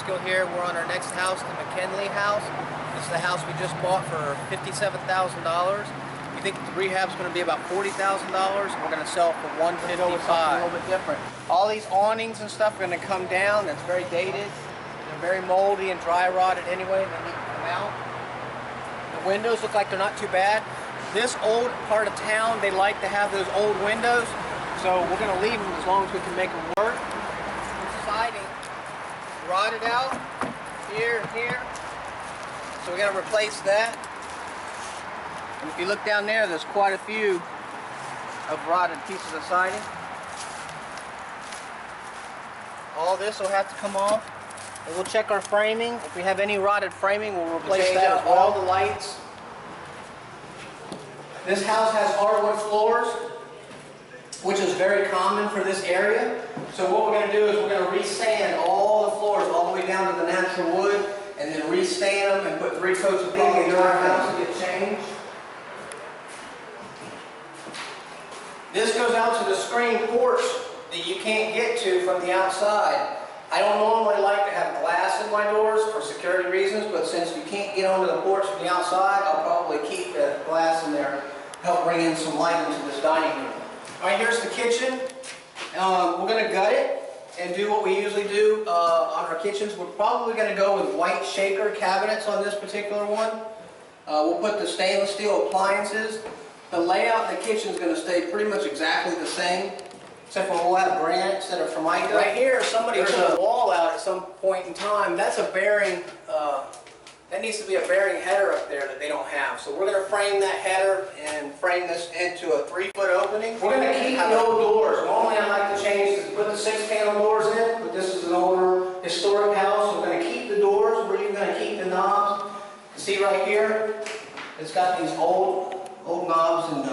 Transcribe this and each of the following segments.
Gaskill here. We're on our next house, the McKinlay House. This is the house we just bought for $57,000. We think the rehab's going to be about $40,000. We're going to sell it for $155,000. A little bit different. All these awnings and stuff are going to come down. That's very dated. They're very moldy and dry rotted anyway. They need to come out. The windows look like they're not too bad. This old part of town, they like to have those old windows, so we're going to leave them as long as we can make them work. The siding rotted out here and here, so we got to replace that. And if you look down there, there's quite a few of rotted pieces of siding. All this will have to come off, and we'll check our framing. If we have any rotted framing, we'll replace that as well. All the lights. This house has hardwood floors, which is very common for this area. So what we're going to do is we're going to resand all the floors all the way down to the natural wood, and then resand them and put 3 coats of paint in your house to get changed. This goes out to the screened porch that you can't get to from the outside. I don't normally like to have glass in my doors for security reasons, but since you can't get onto the porch from the outside, I'll probably keep the glass in there, help bring in some light into this dining room. All right, here's the kitchen. We're going to gut it and do what we usually do on our kitchens. We're probably going to go with white shaker cabinets on this particular one. We'll put the stainless steel appliances. The layout in the kitchen is going to stay pretty much exactly the same, except for we'll have granite instead of formica. Right here, somebody took a wall out at some point in time. That's a bearing. That needs to be a bearing header up there that they don't have. So we're going to frame that header and frame this into a 3-foot opening. We're going to keep the old doors. Normally I like to change to put the 6-panel doors in, but this is an older historic house. So we're going to keep the doors. We're even going to keep the knobs. You see right here, it's got these old knobs and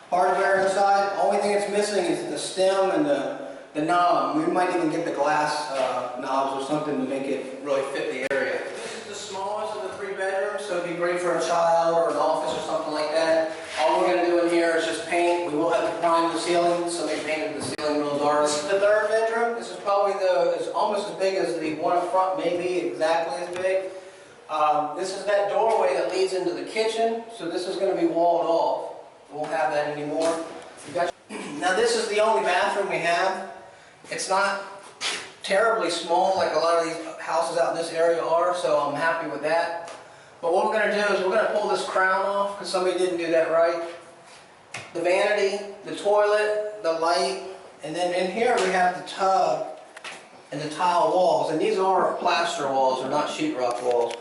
hardware inside. The only thing it's missing is the stem and the knob. We might even get the glass knobs or something to make it really fit the area. This is the smallest of the 3 bedrooms, so it'd be great for a child or an office or something like that. All we're going to do in here is just paint. We will have to prime the ceiling. Somebody painted the ceiling real dark. This is the 3rd bedroom. This is probably it's almost as big as the one up front, maybe exactly as big. This is that doorway that leads into the kitchen, so this is going to be walled off. We won't have that anymore. Now this is the only bathroom we have. It's not terribly small like a lot of these houses out in this area are, so I'm happy with that. But what we're going to do is we're going to pull this crown off because somebody didn't do that right. The vanity, the toilet, the light, and then in here we have the tub and the tile walls. And these are plaster walls, they're not sheetrock walls.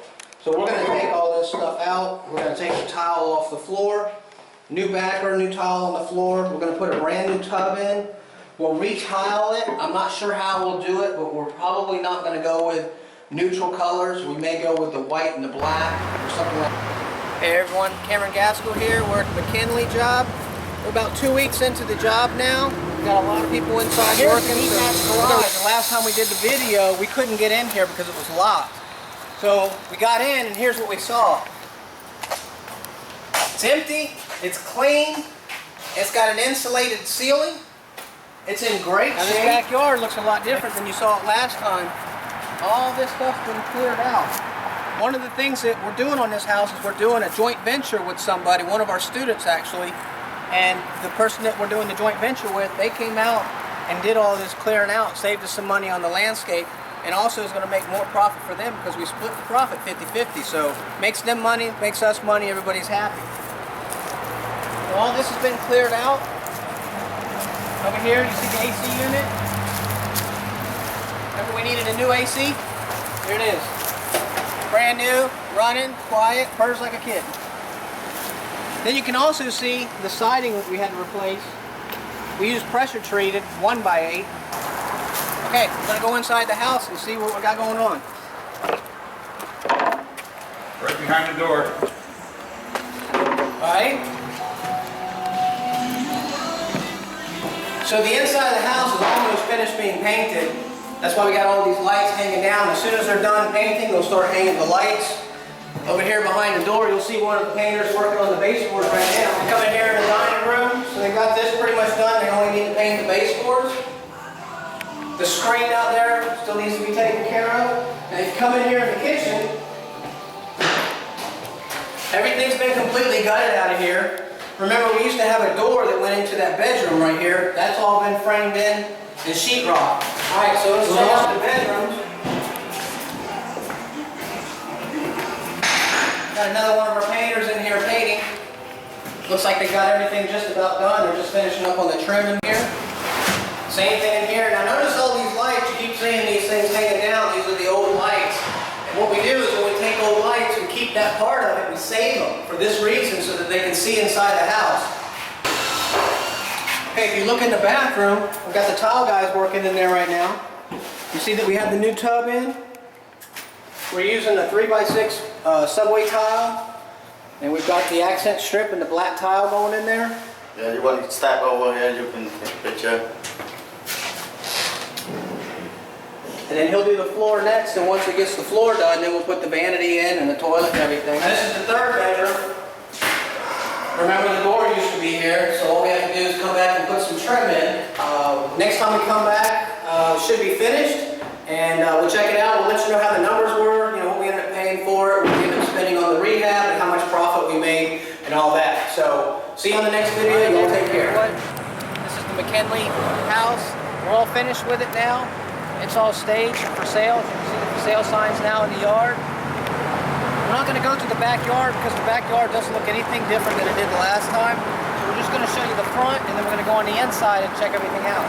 So we're going to take all this stuff out. We're going to take the tile off the floor. New backer, new tile on the floor. We're going to put a brand new tub in. We'll re-tile it. I'm not sure how we'll do it, but we're probably not going to go with neutral colors. We may go with the white and the black or something like that. Hey everyone, Cameron Gaskill here. We're at the McKinlay job. We're about 2 weeks into the job now. We've got a lot of people inside working. The last time we did the video, we couldn't get in here because it was locked. So we got in and here's what we saw. It's empty, it's clean, it's got an insulated ceiling, it's in great shape. Now this backyard looks a lot different than you saw it last time. All this stuff's been cleared out. One of the things that we're doing on this house is we're doing a joint venture with somebody, one of our students actually, and the person that we're doing the joint venture with, they came out and did all this clearing out, saved us some money on the landscape, and also is going to make more profit for them because we split the profit 50-50. So makes them money, makes us money, everybody's happy. So all this has been cleared out. Over here you see the AC unit. Remember we needed a new AC? Here it is. Brand new, running, quiet, purrs like a kid. Then you can also see the siding that we had to replace. We used pressure treated 1x8. Okay, we're going to go inside the house and see what we got going on. Right behind the door. Alright. So the inside of the house is almost finished being painted. That's why we got all these lights hanging down. As soon as they're done painting, they'll start hanging the lights. Over here behind the door, you'll see one of the painters working on the baseboards right now. They come in here in the dining room, so they got this pretty much done. They only need to paint the baseboards. The screen out there still needs to be taken care of. And you come in here in the kitchen, everything's been completely gutted out of here. Remember, we used to have a door that went into that bedroom right here. That's all been framed in sheetrock. All right, so let's check out the bedrooms. Got another one of our painters in here painting. Looks like they got everything just about done. They're just finishing up on the trim in here. Same thing in here. Now notice all these lights, you keep seeing these things hanging down. These are the old lights. And what we do is when we take old lights, we keep that part of it, we save them for this reason so that they can see inside the house. Okay, if you look in the bathroom, we've got the tile guys working in there right now. You see that we have the new tub in? We're using the 3x6 subway tile. And we've got the accent strip and the black tile going in there. Yeah, you want to step over here, you can take a picture. And then he'll do the floor next, and once he gets the floor done, then we'll put the vanity in and the toilet and everything. Now, this is the third bedroom. Remember, the door used to be here, so all we have to do is come back and put some trim in. Next time we come back, it should be finished, and we'll check it out. We'll let you know how the numbers were, what we ended up paying for it, what we ended up spending on the rehab, and how much profit we made, and all that. So, see you on the next video. Y'all take care. This is the McKinlay House. We're all finished with it now. It's all staged for sale. You can see the for sale signs now in the yard. We're not going to go to the backyard because the backyard doesn't look anything different than it did the last time. So we're just going to show you the front, and then we're going to go on the inside and check everything out.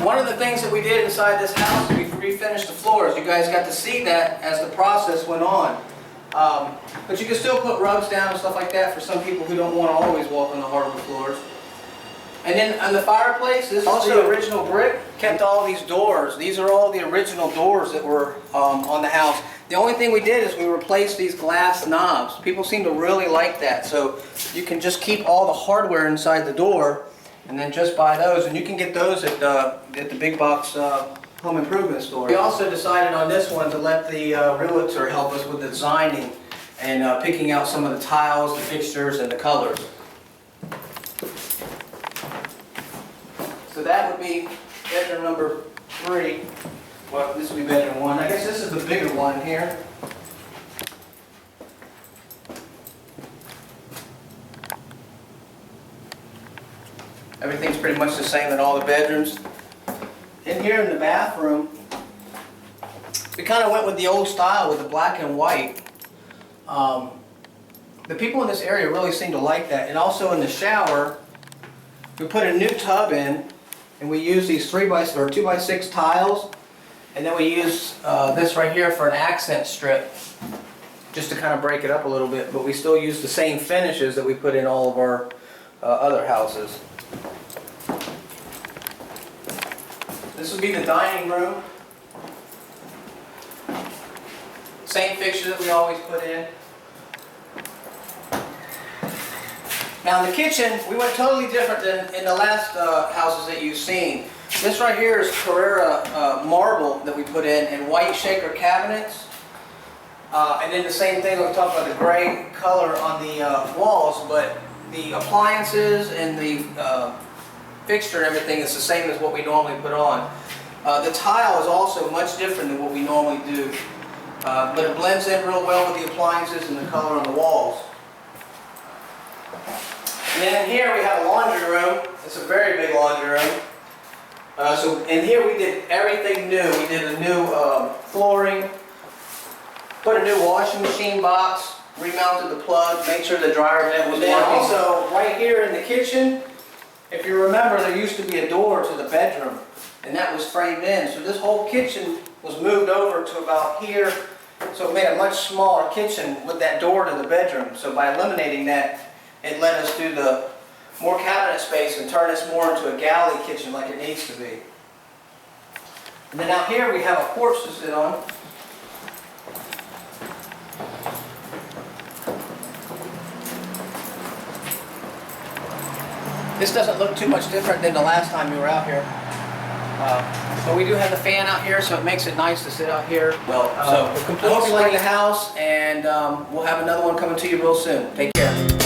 One of the things that we did inside this house, we refinished the floors. You guys got to see that as the process went on. But you can still put rugs down and stuff like that for some people who don't want to always walk on the hardwood floors. And then on the fireplace, this is the original brick. Kept all these doors. These are all the original doors that were on the house. The only thing we did is we replaced these glass knobs. People seem to really like that. So you can just keep all the hardware inside the door and then just buy those. And you can get those at the big box home improvement store. We also decided on this one to let the realtor help us with the designing and picking out some of the tiles, the fixtures, and the colors. So that would be bedroom number 3. Well, this would be bedroom 1. I guess this is the bigger one here. Everything's pretty much the same in all the bedrooms. In here in the bathroom, we kind of went with the old style with the black and white. The people in this area really seem to like that. And also in the shower, we put a new tub in, and we use these 2x6 tiles, and then we use this right here for an accent strip, just to kind of break it up a little bit. But we still use the same finishes that we put in all of our other houses. This would be the dining room. Same fixture that we always put in. Now in the kitchen, we went totally different than in the last houses that you've seen. This right here is Carrara marble that we put in and white shaker cabinets. And then the same thing, we talked about the gray color on the walls, but the appliances and the fixture and everything is the same as what we normally put on. The tile is also much different than what we normally do, but it blends in real well with the appliances and the color on the walls. And then in here we have a laundry room. It's a very big laundry room. So in here we did everything new. We did a new flooring, put a new washing machine box, remounted the plug, made sure the dryer vent was working. Also right here in the kitchen, if you remember, there used to be a door to the bedroom, and that was framed in. So this whole kitchen was moved over to about here, so it made a much smaller kitchen with that door to the bedroom. So by eliminating that, it let us do the more cabinet space and turn this more into a galley kitchen like it needs to be. And then out here we have a porch to sit on. This doesn't look too much different than the last time we were out here. But we do have the fan out here, so it makes it nice to sit out here. Well, so I hope you like the house, and we'll have another one coming to you real soon. Take care.